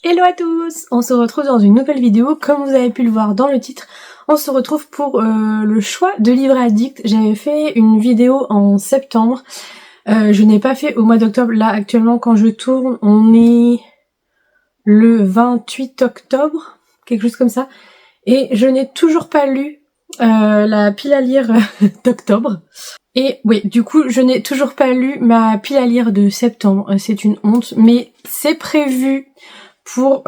Hello à tous! On se retrouve dans une nouvelle vidéo. Comme vous avez pu le voir dans le titre, on se retrouve pour le choix de livres addicts. J'avais fait une vidéo en septembre. Je n'ai pas fait au mois d'octobre. Là, actuellement, quand je tourne, on est le 28 octobre, quelque chose comme ça. Et je n'ai toujours pas lu la pile à lire d'octobre. Et oui, du coup, je n'ai toujours pas lu ma pile à lire de septembre. C'est une honte, mais c'est prévu pour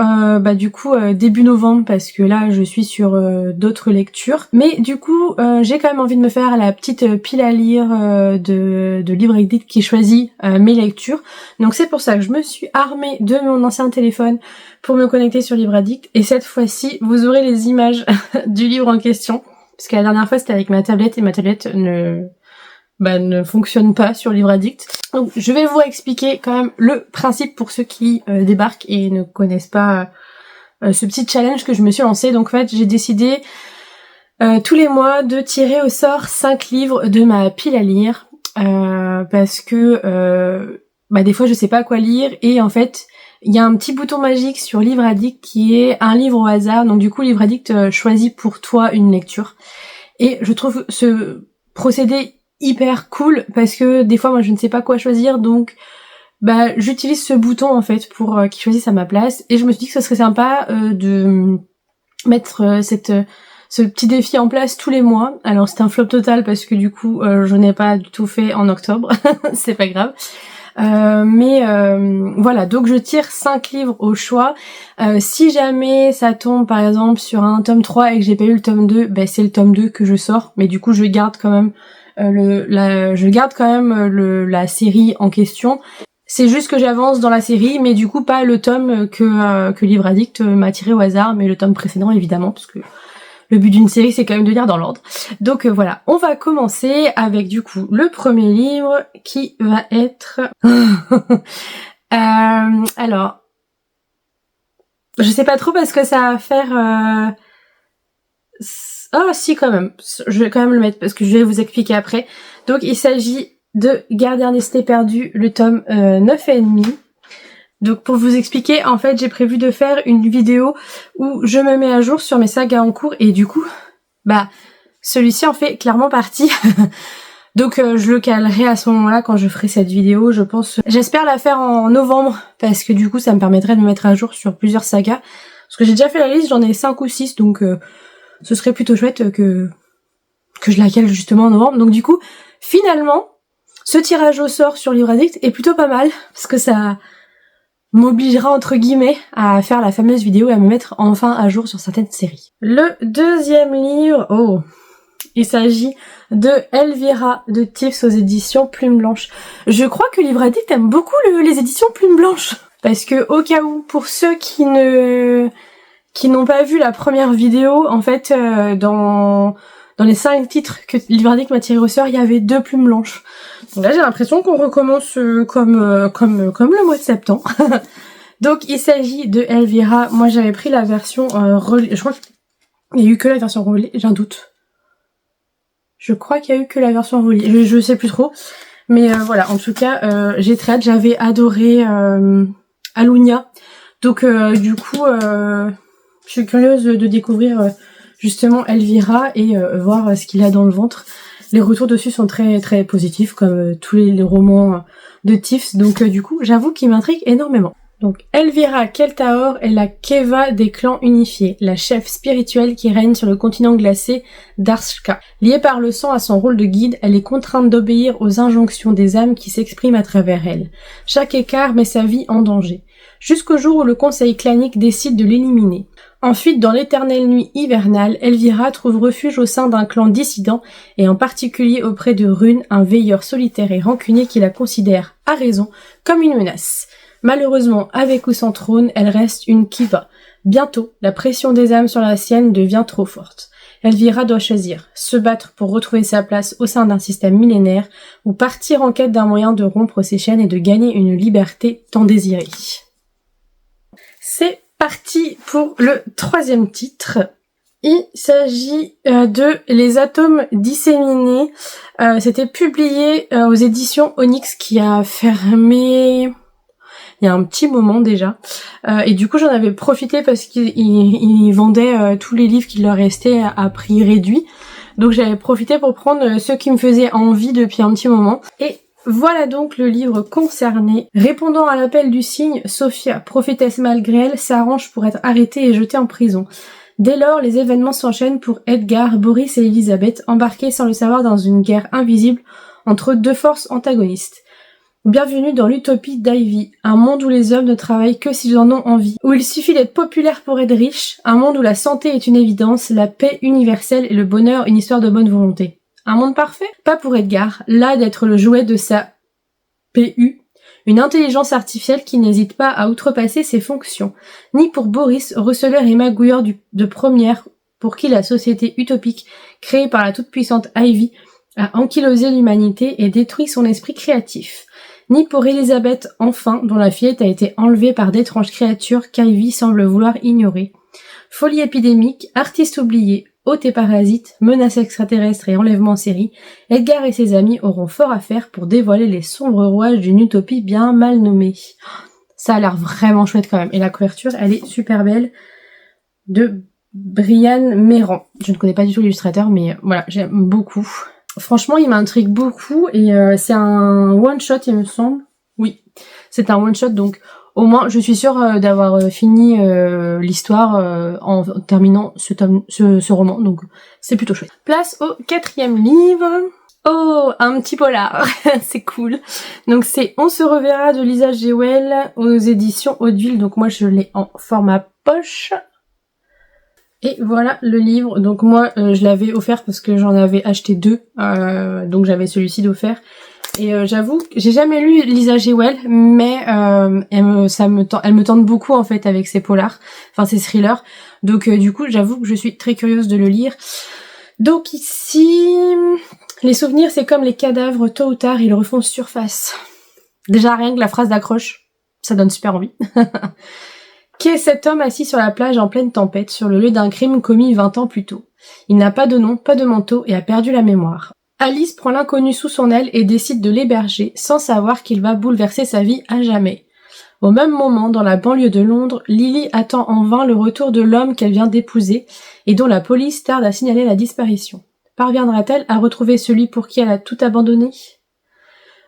du coup début novembre, parce que là je suis sur d'autres lectures. Mais du coup j'ai quand même envie de me faire la petite pile à lire de livres addicts qui choisit mes lectures. Donc c'est pour ça que je me suis armée de mon ancien téléphone pour me connecter sur Livre Addict. Et cette fois-ci vous aurez les images du livre en question, parce que la dernière fois c'était avec ma tablette et ma tablette ne fonctionne pas sur Livre Addict. Donc je vais vous expliquer quand même le principe pour ceux qui débarquent et ne connaissent pas ce petit challenge que je me suis lancé. Donc en fait j'ai décidé tous les mois de tirer au sort 5 livres de ma pile à lire, parce que des fois je sais pas quoi lire, et en fait il y a un petit bouton magique sur Livre Addict qui est un livre au hasard. Donc du coup Livre Addict choisit pour toi une lecture, et je trouve ce procédé hyper cool, parce que des fois moi je ne sais pas quoi choisir, donc j'utilise ce bouton en fait pour qu'il choisisse à ma place. Et je me suis dit que ce serait sympa de mettre ce petit défi en place tous les mois. Alors c'est un flop total parce que du coup je n'ai pas du tout fait en octobre. C'est pas grave. Voilà, donc je tire 5 livres au choix. Si jamais ça tombe par exemple sur un tome 3 et que j'ai pas eu le tome 2, c'est le tome 2 que je sors, mais du coup je garde quand même la série en question. C'est juste que j'avance dans la série, mais du coup pas le tome que Livre Addict m'a tiré au hasard, mais le tome précédent évidemment, parce que le but d'une série c'est quand même de lire dans l'ordre. Donc voilà, on va commencer avec du coup le premier livre qui va être... alors, je sais pas trop parce que ça va faire... Oh si, quand même, je vais quand même le mettre parce que je vais vous expliquer après. Donc il s'agit de Gardien destinée perdue, le tome 9,5. Donc pour vous expliquer, en fait j'ai prévu de faire une vidéo où je me mets à jour sur mes sagas en cours, et du coup celui-ci en fait clairement partie. Donc je le calerai à ce moment-là quand je ferai cette vidéo, je pense. J'espère la faire en novembre, parce que du coup ça me permettrait de me mettre à jour sur plusieurs sagas. Parce que j'ai déjà fait la liste, j'en ai 5 ou 6, donc ce serait plutôt chouette que je la cale justement en novembre. Donc du coup, finalement, ce tirage au sort sur Livre Addict est plutôt pas mal, parce que ça m'obligera entre guillemets à faire la fameuse vidéo et à me mettre enfin à jour sur certaines séries. Le deuxième livre, il s'agit de Elvira de Tiffs aux éditions Plume Blanche. Je crois que Livre Addict aime beaucoup les éditions Plume Blanche, parce que au cas où, pour ceux qui n'ont pas vu la première vidéo, en fait, dans les 5 titres que Livre Addict m'a tiré au sort, il y avait 2 plumes blanches. Donc là, j'ai l'impression qu'on recommence comme le mois de septembre. Donc, il s'agit de Elvira. Moi, j'avais pris la version je crois qu'il y a eu que la version relais, j'ai un doute. Je crois qu'il y a eu que la version relais. Je sais plus trop. Mais voilà, en tout cas, j'ai très hâte. J'avais adoré Alunia. Donc, du coup... je suis curieuse de découvrir justement Elvira et voir ce qu'il a dans le ventre. Les retours dessus sont très très positifs, comme tous les romans de Tiffs, donc du coup j'avoue qu'il m'intrigue énormément. Donc Elvira Keltaor est la Keva des clans unifiés, la chef spirituelle qui règne sur le continent glacé d'Arshka. Liée par le sang à son rôle de guide, elle est contrainte d'obéir aux injonctions des âmes qui s'expriment à travers elle. Chaque écart met sa vie en danger, jusqu'au jour où le conseil clanique décide de l'éliminer. Ensuite, dans l'éternelle nuit hivernale, Elvira trouve refuge au sein d'un clan dissident, et en particulier auprès de Rune, un veilleur solitaire et rancunier qui la considère, à raison, comme une menace. Malheureusement, avec ou sans trône, elle reste une Kiva. Bientôt, la pression des âmes sur la sienne devient trop forte. Elvira doit choisir, se battre pour retrouver sa place au sein d'un système millénaire, ou partir en quête d'un moyen de rompre ses chaînes et de gagner une liberté tant désirée. C'est parti pour le troisième titre. Il s'agit de Les atomes disséminés. C'était publié aux éditions Onyx, qui a fermé il y a un petit moment déjà. Et du coup j'en avais profité parce qu'ils vendaient tous les livres qui leur restaient à prix réduit. Donc j'avais profité pour prendre ceux qui me faisaient envie depuis un petit moment. Et voilà donc le livre concerné. Répondant à l'appel du cygne, Sophia, prophétesse malgré elle, s'arrange pour être arrêtée et jetée en prison. Dès lors, les événements s'enchaînent pour Edgar, Boris et Elisabeth, embarqués sans le savoir dans une guerre invisible entre deux forces antagonistes. Bienvenue dans l'utopie d'Ivy, un monde où les hommes ne travaillent que s'ils en ont envie, où il suffit d'être populaire pour être riche, un monde où la santé est une évidence, la paix universelle et le bonheur une histoire de bonne volonté. Un monde parfait? Pas pour Edgar, là d'être le jouet de sa PU, une intelligence artificielle qui n'hésite pas à outrepasser ses fonctions, ni pour Boris, receleur et magouilleur de première, pour qui la société utopique, créée par la toute-puissante Ivy, a ankylosé l'humanité et détruit son esprit créatif. Ni pour Elisabeth, enfin, dont la fillette a été enlevée par d'étranges créatures qu'Ivy semble vouloir ignorer. Folie épidémique, artiste oublié, hôte et parasite, menaces extraterrestres et enlèvements en série, Edgar et ses amis auront fort à faire pour dévoiler les sombres rouages d'une utopie bien mal nommée. Ça a l'air vraiment chouette quand même. Et la couverture, elle est super belle, de Brian Méran. Je ne connais pas du tout l'illustrateur, mais voilà, j'aime beaucoup. Franchement, il m'intrigue beaucoup et c'est un one-shot, il me semble. Oui, c'est un one-shot, donc au moins, je suis sûre d'avoir fini l'histoire en terminant ce roman, donc c'est plutôt chouette. Place au 4e livre. Oh, un petit polar, c'est cool. Donc c'est On se reverra de Lisa Jewell aux éditions Hauteville, donc moi je l'ai en format poche. Et voilà le livre, donc moi je l'avais offert parce que j'en avais acheté 2, donc j'avais celui-ci d'offert. Et j'avoue que j'ai jamais lu Lisa Jewell, mais elle me tente beaucoup en fait avec ses polars, enfin ses thrillers. Donc du coup j'avoue que je suis très curieuse de le lire. Donc ici, les souvenirs c'est comme les cadavres, tôt ou tard ils refont surface. Déjà rien que la phrase d'accroche, ça donne super envie. Qui est cet homme assis sur la plage en pleine tempête, sur le lieu d'un crime commis 20 ans plus tôt? Il n'a pas de nom, pas de manteau et a perdu la mémoire. Alice prend l'inconnu sous son aile et décide de l'héberger, sans savoir qu'il va bouleverser sa vie à jamais. Au même moment, dans la banlieue de Londres, Lily attend en vain le retour de l'homme qu'elle vient d'épouser et dont la police tarde à signaler la disparition. Parviendra-t-elle à retrouver celui pour qui elle a tout abandonné?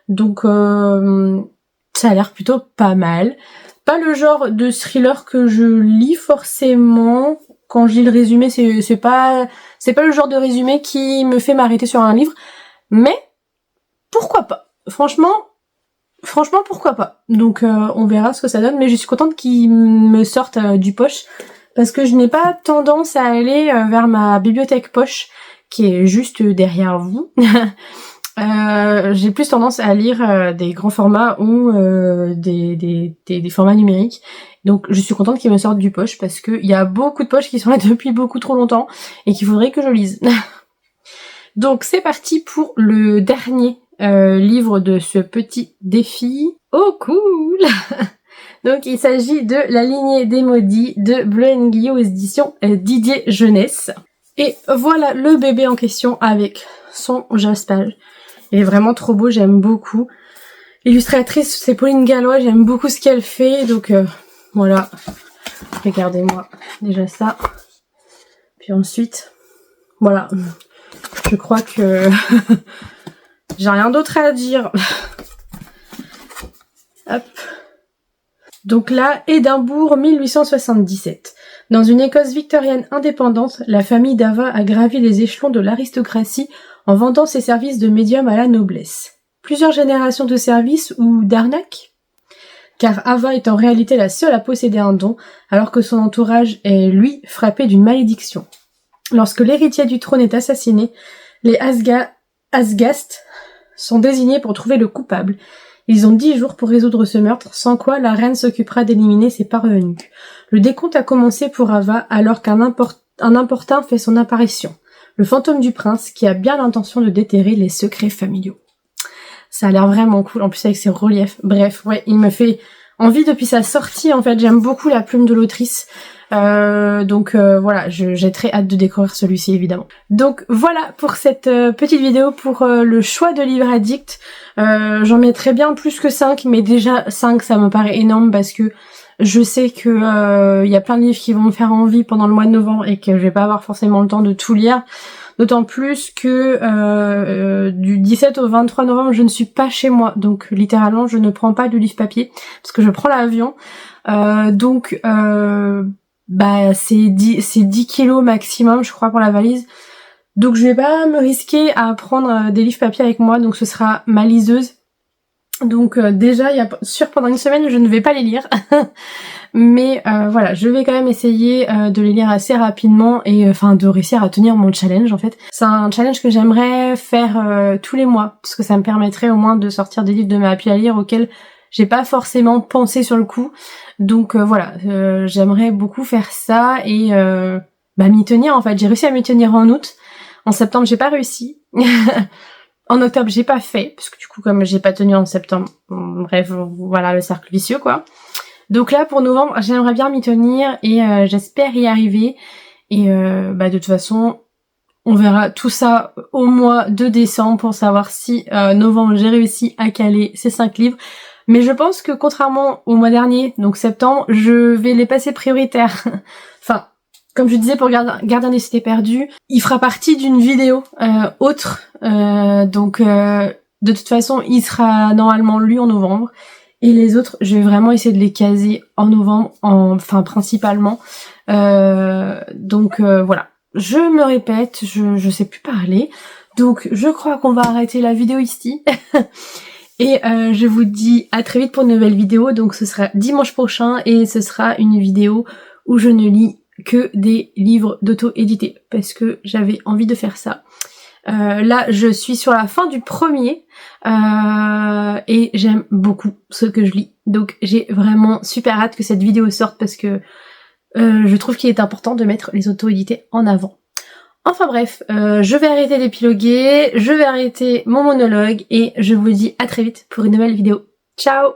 Donc, ça a l'air plutôt pas mal. Pas le genre de thriller que je lis forcément. Quand je lis le résumé, c'est pas le genre de résumé qui me fait m'arrêter sur un livre. Mais, pourquoi pas? Franchement, pourquoi pas? Donc, on verra ce que ça donne. Mais je suis contente qu'il me sorte du poche. Parce que je n'ai pas tendance à aller vers ma bibliothèque poche, qui est juste derrière vous. J'ai plus tendance à lire des grands formats ou des formats numériques. Donc je suis contente qu'ils me sortent du poche parce que il y a beaucoup de poches qui sont là depuis beaucoup trop longtemps et qu'il faudrait que je lise. Donc c'est parti pour le dernier livre de ce petit défi. Oh cool. Donc il s'agit de La lignée des maudits de Bleu & Guillot aux éditions Didier Jeunesse. Et voilà le bébé en question avec son jaspage. Il est vraiment trop beau, j'aime beaucoup. L'illustratrice, c'est Pauline Gallois, j'aime beaucoup ce qu'elle fait, donc voilà. Regardez-moi déjà ça. Puis ensuite, voilà. Je crois que j'ai rien d'autre à dire. Hop. Donc là, Édimbourg 1877. Dans une Écosse victorienne indépendante, la famille d'Ava a gravi les échelons de l'aristocratie en vendant ses services de médium à la noblesse. Plusieurs générations de services ou d'arnaques? Car Ava est en réalité la seule à posséder un don, alors que son entourage est, lui, frappé d'une malédiction. Lorsque l'héritier du trône est assassiné, les Asgast sont désignés pour trouver le coupable. Ils ont 10 jours pour résoudre ce meurtre, sans quoi la reine s'occupera d'éliminer ses parvenus. Le décompte a commencé pour Ava alors qu'un importun fait son apparition. Le fantôme du prince qui a bien l'intention de déterrer les secrets familiaux. Ça a l'air vraiment cool, en plus avec ses reliefs. Bref, ouais, il me fait envie depuis sa sortie en fait. J'aime beaucoup la plume de l'autrice. Donc voilà, j'ai très hâte de découvrir celui-ci évidemment. Donc voilà pour cette petite vidéo pour le choix de livres addicts. J'en mettrais bien plus que 5, mais déjà 5 ça me paraît énorme parce que je sais que y a plein de livres qui vont me faire envie pendant le mois de novembre et que je vais pas avoir forcément le temps de tout lire. D'autant plus que du 17 au 23 novembre, je ne suis pas chez moi. Donc littéralement, je ne prends pas de livre papier parce que je prends l'avion. Bah c'est 10 kilos maximum, je crois, pour la valise. Donc je vais pas me risquer à prendre des livres papier avec moi. Donc ce sera ma liseuse. Donc déjà, sûr pendant une semaine, je ne vais pas les lire. Mais voilà, je vais quand même essayer de les lire assez rapidement et enfin de réussir à tenir mon challenge en fait. C'est un challenge que j'aimerais faire tous les mois parce que ça me permettrait au moins de sortir des livres de ma pile à lire auxquels j'ai pas forcément pensé sur le coup. Donc voilà, j'aimerais beaucoup faire ça et m'y tenir en fait. J'ai réussi à m'y tenir en août. En septembre, j'ai pas réussi. En octobre, j'ai pas fait parce que du coup, comme j'ai pas tenu en septembre, bref, voilà le cercle vicieux quoi. Donc là, pour novembre, j'aimerais bien m'y tenir et j'espère y arriver. Et de toute façon, on verra tout ça au mois de décembre pour savoir si novembre, j'ai réussi à caler ces 5 livres. Mais je pense que contrairement au mois dernier, donc septembre, je vais les passer prioritaires. Enfin, comme je disais pour Gardien des cités perdues, il fera partie d'une vidéo autre. Donc de toute façon, il sera normalement lu en novembre. Et les autres, je vais vraiment essayer de les caser en novembre, enfin principalement. Donc voilà. Je me répète, je sais plus parler. Donc je crois qu'on va arrêter la vidéo ici. Et je vous dis à très vite pour une nouvelle vidéo. Donc ce sera dimanche prochain et ce sera une vidéo où je ne lis que des livres d'auto-édités parce que j'avais envie de faire ça. Là je suis sur la fin du premier et j'aime beaucoup ce que je lis. Donc j'ai vraiment super hâte que cette vidéo sorte parce que je trouve qu'il est important de mettre les auto-édités en avant. Enfin bref, je vais arrêter d'épiloguer, je vais arrêter mon monologue et je vous dis à très vite pour une nouvelle vidéo. Ciao!